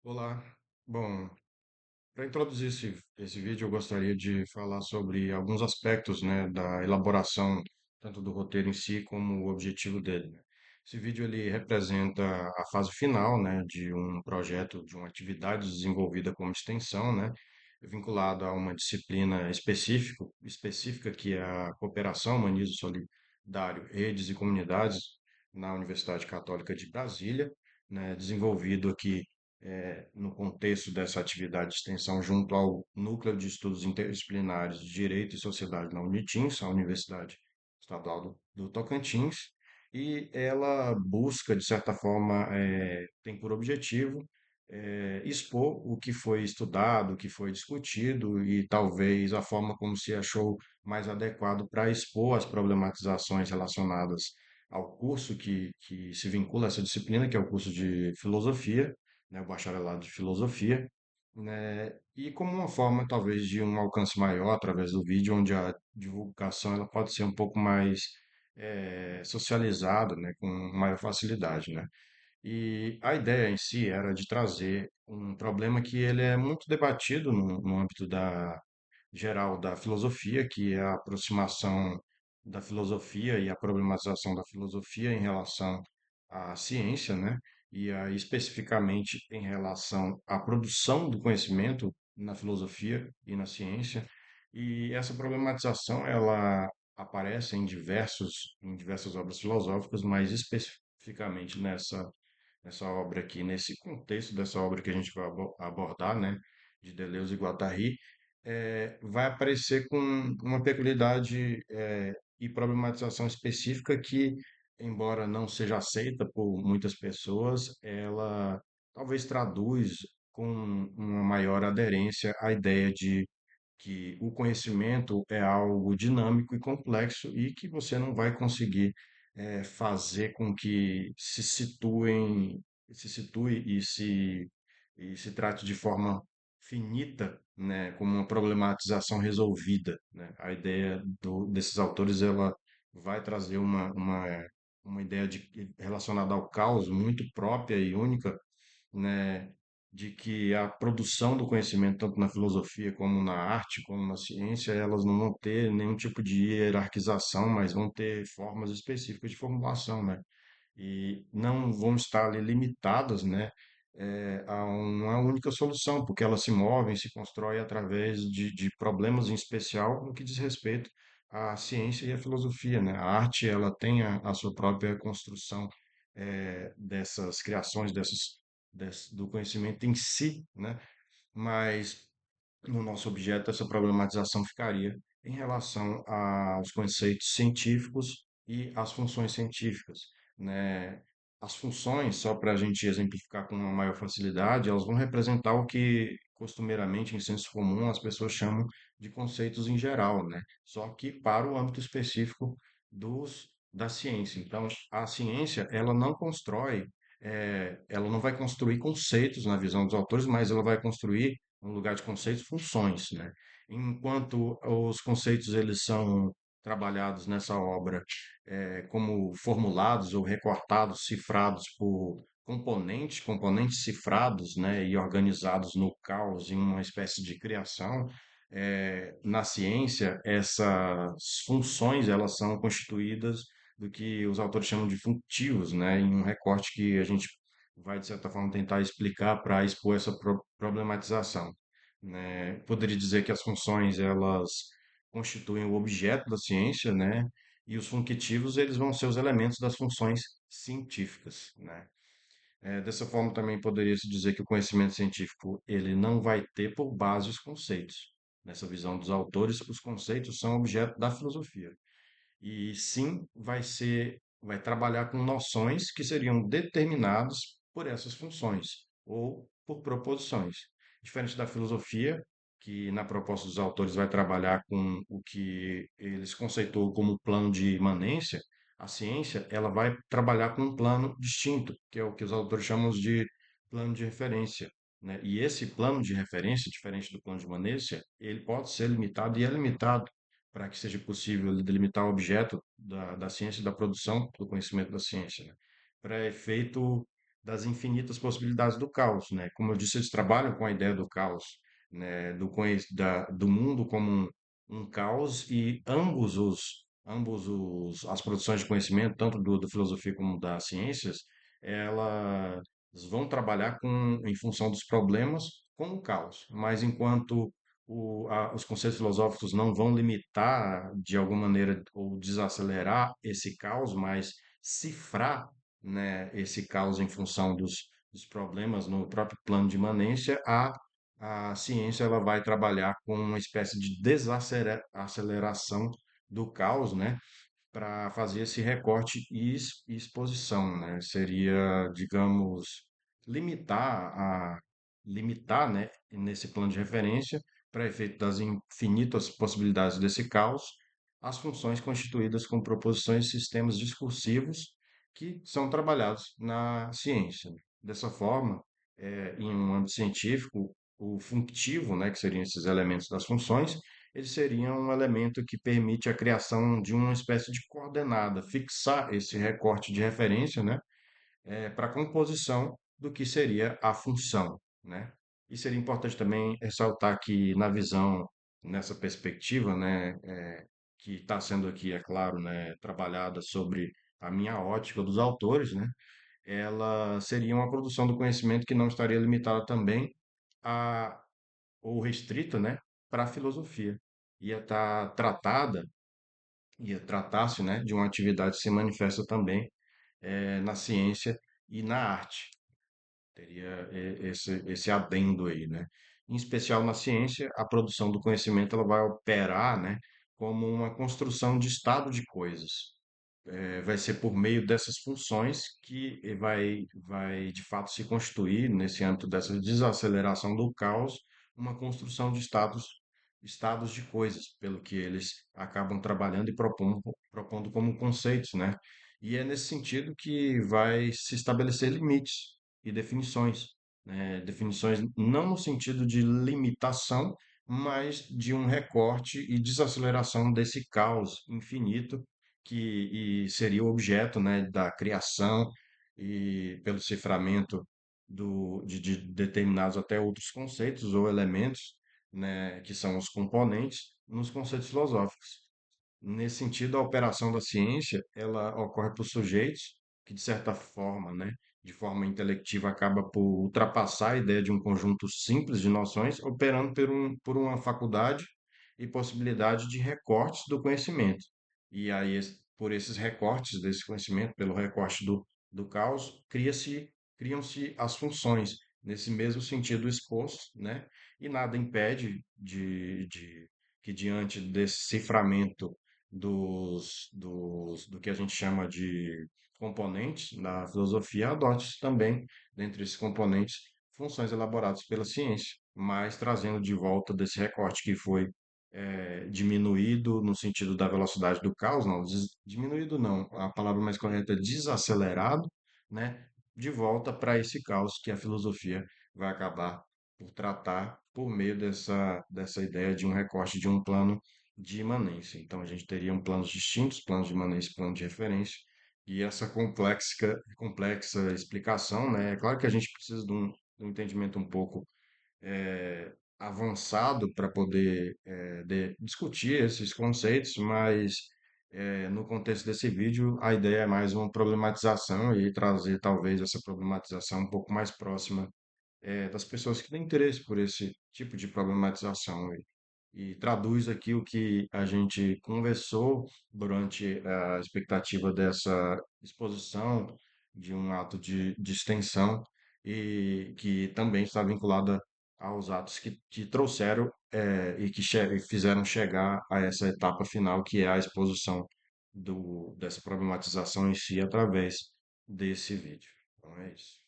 Olá. Bom, para introduzir esse vídeo, eu gostaria de falar sobre alguns aspectos, né, da elaboração tanto do roteiro em si como o objetivo dele, né. Esse vídeo ele representa a fase final, né, de um projeto, de uma atividade desenvolvida como extensão, né, vinculada a uma disciplina específica que é a Cooperação, Humanismo Solidário, Redes e Comunidades na Universidade Católica de Brasília, né, desenvolvido aqui no contexto dessa atividade de extensão junto ao Núcleo de Estudos Interdisciplinares de Direito e Sociedade na Unitins, a Universidade Estadual do Tocantins, e ela busca, de certa forma, tem por objetivo expor o que foi estudado, o que foi discutido e talvez a forma como se achou mais adequado para expor as problematizações relacionadas ao curso que se vincula a essa disciplina, que é o curso de filosofia, né, o bacharelado de filosofia, né, e como uma forma talvez de um alcance maior através do vídeo, onde a divulgação ela pode ser um pouco mais socializada, né, com maior facilidade, né. E a ideia em si era de trazer um problema que ele é muito debatido no âmbito geral da filosofia, que é a aproximação da filosofia e a problematização da filosofia em relação à ciência, né? E aí, especificamente em relação à produção do conhecimento na filosofia e na ciência. E essa problematização, ela aparece em diversas obras filosóficas, mas especificamente nessa obra aqui, nesse contexto dessa obra que a gente vai abordar, né, de Deleuze e Guattari, vai aparecer com uma peculiaridade e problematização específica que, embora não seja aceita por muitas pessoas, ela talvez traduz com uma maior aderência à ideia de que o conhecimento é algo dinâmico e complexo e que você não vai conseguir fazer com que se situe e se trate de forma finita, né, como uma problematização resolvida, né? A ideia desses autores ela vai trazer uma ideia relacionada ao caos muito própria e única, né, de que a produção do conhecimento, tanto na filosofia como na arte, como na ciência, elas não vão ter nenhum tipo de hierarquização, mas vão ter formas específicas de formulação, né? E não vão estar ali limitadas, né, a uma única solução, porque elas se movem, se constroem através de problemas em especial no que diz respeito à ciência e à filosofia, né? A arte, ela tem a sua própria construção dessas criações, do conhecimento em si, né? Mas no nosso objeto, essa problematização ficaria em relação aos conceitos científicos e às funções científicas, né? As funções, só para a gente exemplificar com uma maior facilidade, elas vão representar o que costumeiramente, em senso comum, as pessoas chamam de conceitos em geral, né? Só que para o âmbito específico da ciência. Então, a ciência, ela não constrói, ela não vai construir conceitos na visão dos autores, mas ela vai construir no lugar de conceitos, funções, né? Enquanto os conceitos eles são trabalhados nessa obra como formulados ou recortados, cifrados por componentes cifrados, né, e organizados no caos em uma espécie de criação. Na ciência, essas funções elas são constituídas do que os autores chamam de funtivos, né, em um recorte que a gente vai, de certa forma, tentar explicar para expor essa problematização, né? Poderia dizer que as funções, elas constituem o objeto da ciência, né? E os funtivos, eles vão ser os elementos das funções científicas, né? Dessa forma, também poderia se dizer que o conhecimento científico, ele não vai ter por base os conceitos. Nessa visão dos autores, os conceitos são objeto da filosofia. E sim, vai trabalhar com noções que seriam determinadas por essas funções ou por proposições. Diferente da filosofia, que na proposta dos autores vai trabalhar com o que eles conceituam como plano de imanência, a ciência ela vai trabalhar com um plano distinto, que é o que os autores chamam de plano de referência, né? E esse plano de referência, diferente do plano de imanência, ele pode ser limitado e é limitado para que seja possível delimitar o objeto da ciência e da produção do conhecimento da ciência, né? Para efeito das infinitas possibilidades do caos, né? Como eu disse, eles trabalham com a ideia do caos, né? Do mundo como um caos e as produções de conhecimento, tanto da filosofia como das ciências, elas vão trabalhar em função dos problemas com o caos, mas enquanto os conceitos filosóficos não vão limitar de alguma maneira ou desacelerar esse caos, mas cifrar, né, esse caos em função dos problemas no próprio plano de imanência, a ciência ela vai trabalhar com uma espécie de desaceleração do caos, né, para fazer esse recorte e exposição, né? Seria, digamos, limitar limitar, né, nesse plano de referência, para efeito das infinitas possibilidades desse caos, as funções constituídas com proposições e sistemas discursivos que são trabalhados na ciência. Dessa forma, em um âmbito científico, o functivo, né, que seriam esses elementos das funções, ele seria um elemento que permite a criação de uma espécie de coordenada, fixar esse recorte de referência, né, para a composição do que seria a função, né? E seria importante também ressaltar que na visão, nessa perspectiva, né, que está sendo aqui, é claro, né, trabalhada sobre a minha ótica dos autores, né, ela seria uma produção do conhecimento que não estaria limitada também a ou restrita, né, para a filosofia. Ia estar tratada, ia tratar-se, né, de uma atividade que se manifesta também na ciência e na arte. Teria esse adendo aí, né? Em especial na ciência, a produção do conhecimento ela vai operar, né, como uma construção de estado de coisas. Vai ser por meio dessas funções que vai de fato se constituir, nesse âmbito dessa desaceleração do caos, uma construção de estados de coisas, pelo que eles acabam trabalhando e propondo como conceitos, né? E é nesse sentido que vai se estabelecer limites e definições, né? Definições não no sentido de limitação, mas de um recorte e desaceleração desse caos infinito que seria o objeto, né, da criação e pelo ciframento de determinados até outros conceitos ou elementos, né, que são os componentes nos conceitos filosóficos. Nesse sentido, a operação da ciência, ela ocorre por sujeitos que, de certa forma, né, de forma intelectiva, acaba por ultrapassar a ideia de um conjunto simples de noções, operando por uma faculdade e possibilidade de recortes do conhecimento. E aí, por esses recortes desse conhecimento, pelo recorte do caos, criam-se as funções, nesse mesmo sentido exposto, né? E nada impede de que, diante desse ciframento do que a gente chama de componentes da filosofia, adote também, dentre esses componentes, funções elaboradas pela ciência, mas trazendo de volta desse recorte que foi diminuído no sentido da velocidade do caos, não, diminuído não, a palavra mais correta é desacelerado, né? De volta para esse caos que a filosofia vai acabar por tratar por meio dessa ideia de um recorte de um plano de imanência. Então, a gente teria planos distintos, planos de imanência e plano de referência, e essa complexa explicação, né? É claro que a gente precisa de um entendimento um pouco avançado para poder discutir esses conceitos, mas no contexto desse vídeo, a ideia é mais uma problematização e trazer talvez essa problematização um pouco mais próxima das pessoas que têm interesse por esse tipo de problematização e traduz aqui o que a gente conversou durante a expectativa dessa exposição de um ato de extensão e que também está vinculada aos atos que trouxeram e que e fizeram chegar a essa etapa final, que é a exposição dessa problematização em si através desse vídeo. Então é isso.